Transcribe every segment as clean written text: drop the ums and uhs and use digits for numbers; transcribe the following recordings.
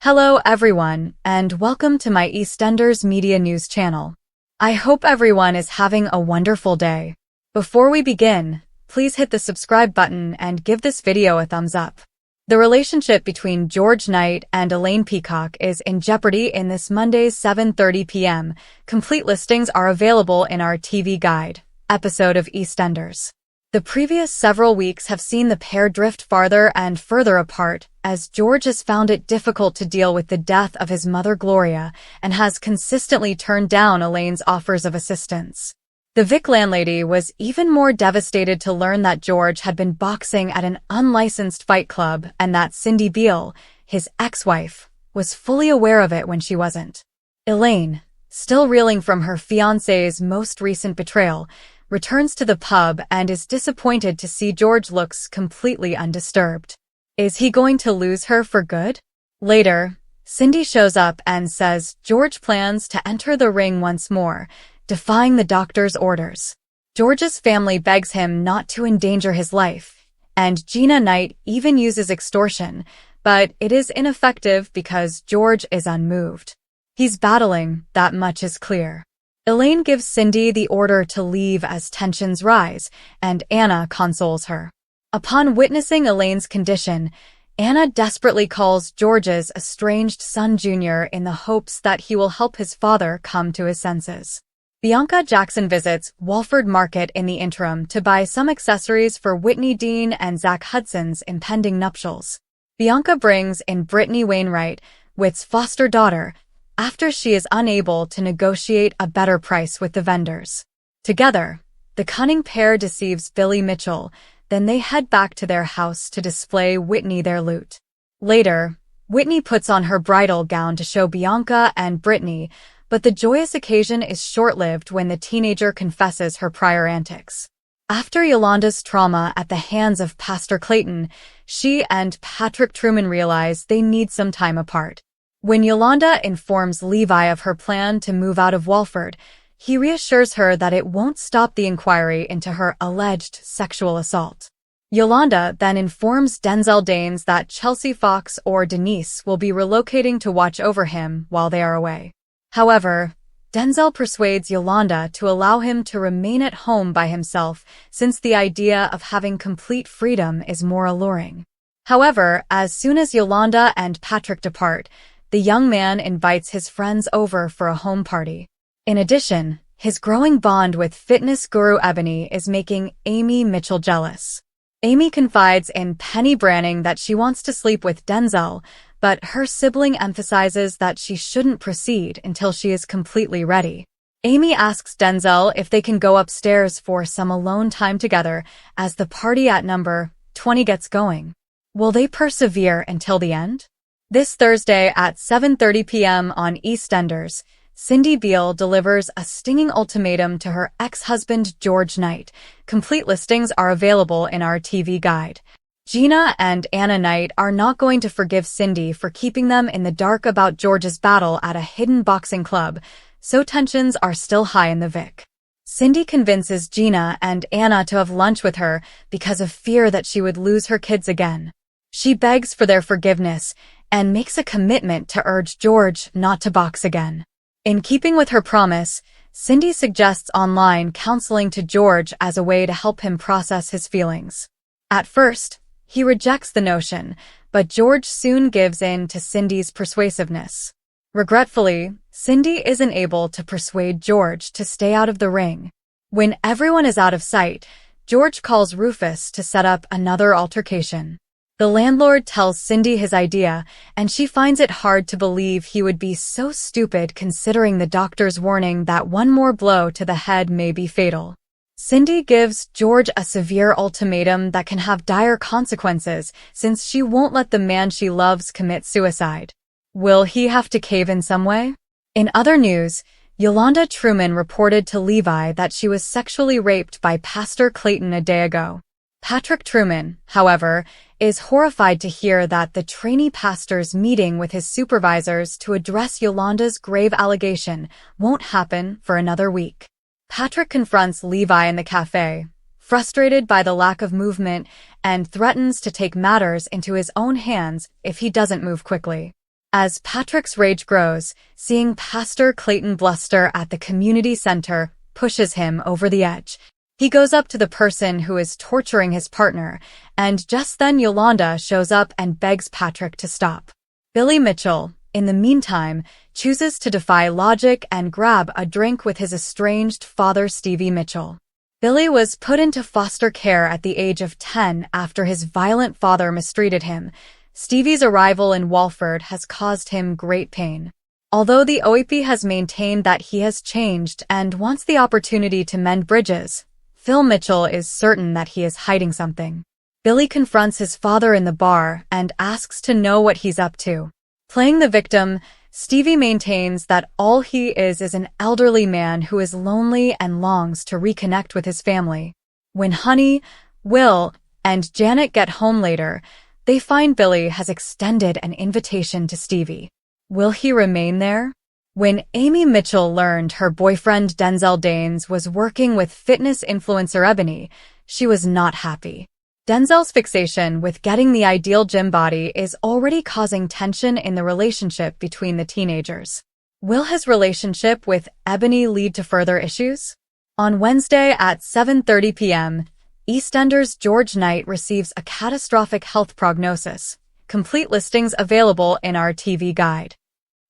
Hello everyone, and welcome to my EastEnders Media News channel. I hope everyone is having a wonderful day. Before we begin, please hit the subscribe button and give this video a thumbs up. The relationship between George Knight and Elaine Peacock is in jeopardy in this Monday's 7:30 p.m. Complete listings are available in our TV Guide episode of EastEnders. The previous several weeks have seen the pair drift farther and further apart, as George has found it difficult to deal with the death of his mother Gloria and has consistently turned down Elaine's offers of assistance. The Vic landlady was even more devastated to learn that George had been boxing at an unlicensed fight club and that Cindy Beale, his ex-wife, was fully aware of it when she wasn't. Elaine, still reeling from her fiancé's most recent betrayal, returns to the pub and is disappointed to see George looks completely undisturbed. Is he going to lose her for good? Later, Cindy shows up and says George plans to enter the ring once more, defying the doctor's orders. George's family begs him not to endanger his life, and Gina Knight even uses extortion, but it is ineffective because George is unmoved. He's battling, that much is clear. Elaine gives Cindy the order to leave as tensions rise, and Anna consoles her. Upon witnessing Elaine's condition, Anna desperately calls George's estranged son Junior in the hopes that he will help his father come to his senses. Bianca Jackson visits Walford Market in the interim to buy some accessories for Whitney Dean and Zach Hudson's impending nuptials. Bianca brings in Brittany Wainwright, Whit's foster daughter, after she is unable to negotiate a better price with the vendors. Together, the cunning pair deceives Billy Mitchell, then they head back to their house to display Whitney their loot. Later, Whitney puts on her bridal gown to show Bianca and Brittany, but the joyous occasion is short-lived when the teenager confesses her prior antics. After Yolanda's trauma at the hands of Pastor Clayton, she and Patrick Truman realize they need some time apart. When Yolanda informs Levi of her plan to move out of Walford, he reassures her that it won't stop the inquiry into her alleged sexual assault. Yolanda then informs Denzel Danes that Chelsea Fox or Denise will be relocating to watch over him while they are away. However, Denzel persuades Yolanda to allow him to remain at home by himself since the idea of having complete freedom is more alluring. However, as soon as Yolanda and Patrick depart, the young man invites his friends over for a home party. In addition, his growing bond with fitness guru Ebony is making Amy Mitchell jealous. Amy confides in Penny Branning that she wants to sleep with Denzel, but her sibling emphasizes that she shouldn't proceed until she is completely ready. Amy asks Denzel if they can go upstairs for some alone time together as the party at number 20 gets going. Will they persevere until the end? This Thursday at 7:30 p.m. on EastEnders, Cindy Beale delivers a stinging ultimatum to her ex-husband George Knight. Complete listings are available in our TV Guide. Gina and Anna Knight are not going to forgive Cindy for keeping them in the dark about George's battle at a hidden boxing club, so tensions are still high in the Vic. Cindy convinces Gina and Anna to have lunch with her because of fear that she would lose her kids again. She begs for their forgiveness and makes a commitment to urge George not to box again. In keeping with her promise, Cindy suggests online counseling to George as a way to help him process his feelings. At first, he rejects the notion, but George soon gives in to Cindy's persuasiveness. Regretfully, Cindy isn't able to persuade George to stay out of the ring. When everyone is out of sight, George calls Rufus to set up another altercation. The landlord tells Cindy his idea, and she finds it hard to believe he would be so stupid considering the doctor's warning that one more blow to the head may be fatal. Cindy gives George a severe ultimatum that can have dire consequences since she won't let the man she loves commit suicide. Will he have to cave in some way? In other news, Yolanda Truman reported to Levi that she was sexually raped by Pastor Clayton a day ago. Patrick Truman, however, is horrified to hear that the trainee pastor's meeting with his supervisors to address Yolanda's grave allegation won't happen for another week. Patrick confronts Levi in the cafe, frustrated by the lack of movement, and threatens to take matters into his own hands if he doesn't move quickly. As Patrick's rage grows, seeing Pastor Clayton bluster at the community center pushes him over the edge. He goes up to the person who is torturing his partner, and just then Yolanda shows up and begs Patrick to stop. Billy Mitchell, in the meantime, chooses to defy logic and grab a drink with his estranged father Stevie Mitchell. Billy was put into foster care at the age of 10 after his violent father mistreated him. Stevie's arrival in Walford has caused him great pain. Although the OAP has maintained that he has changed and wants the opportunity to mend bridges, Phil Mitchell is certain that he is hiding something. Billy confronts his father in the bar and asks to know what he's up to. Playing the victim, Stevie maintains that all he is an elderly man who is lonely and longs to reconnect with his family. When Honey, Will, and Janet get home later, they find Billy has extended an invitation to Stevie. Will he remain there? When Amy Mitchell learned her boyfriend Denzel Danes was working with fitness influencer Ebony, she was not happy. Denzel's fixation with getting the ideal gym body is already causing tension in the relationship between the teenagers. Will his relationship with Ebony lead to further issues? On Wednesday at 7:30 p.m., EastEnders George Knight receives a catastrophic health prognosis. Complete listings available in our TV guide.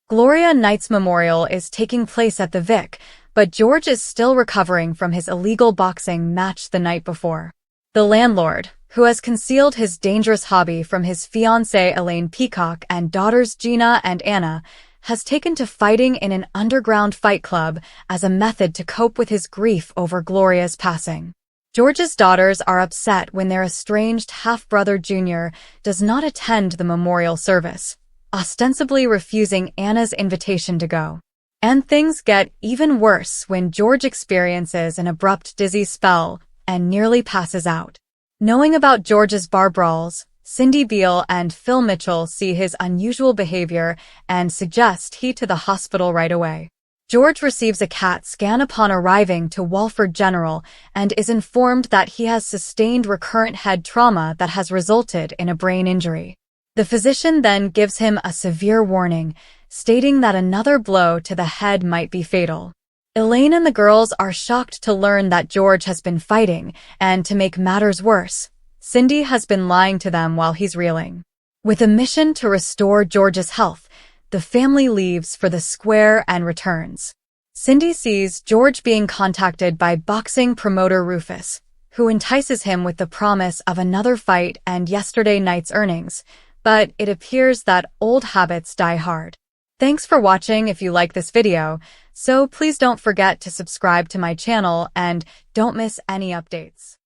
Gloria Knight's memorial is taking place at the Vic, but George is still recovering from his illegal boxing match the night before. The landlord, who has concealed his dangerous hobby from his fiancée Elaine Peacock and daughters Gina and Anna, has taken to fighting in an underground fight club as a method to cope with his grief over Gloria's passing. George's daughters are upset when their estranged half-brother Junior does not attend the memorial service, ostensibly refusing Anna's invitation to go. And things get even worse when George experiences an abrupt dizzy spell and nearly passes out. Knowing about George's bar brawls, Cindy Beale and Phil Mitchell see his unusual behavior and suggest he to the hospital right away. George receives a CAT scan upon arriving to Walford General and is informed that he has sustained recurrent head trauma that has resulted in a brain injury. The physician then gives him a severe warning, stating that another blow to the head might be fatal. Elaine and the girls are shocked to learn that George has been fighting, and to make matters worse, Cindy has been lying to them while he's reeling. With a mission to restore George's health, the family leaves for the square and returns. Cindy sees George being contacted by boxing promoter Rufus, who entices him with the promise of another fight and yesterday night's earnings, but it appears that old habits die hard. Thanks for watching if you like this video, so please don't forget to subscribe to my channel and don't miss any updates.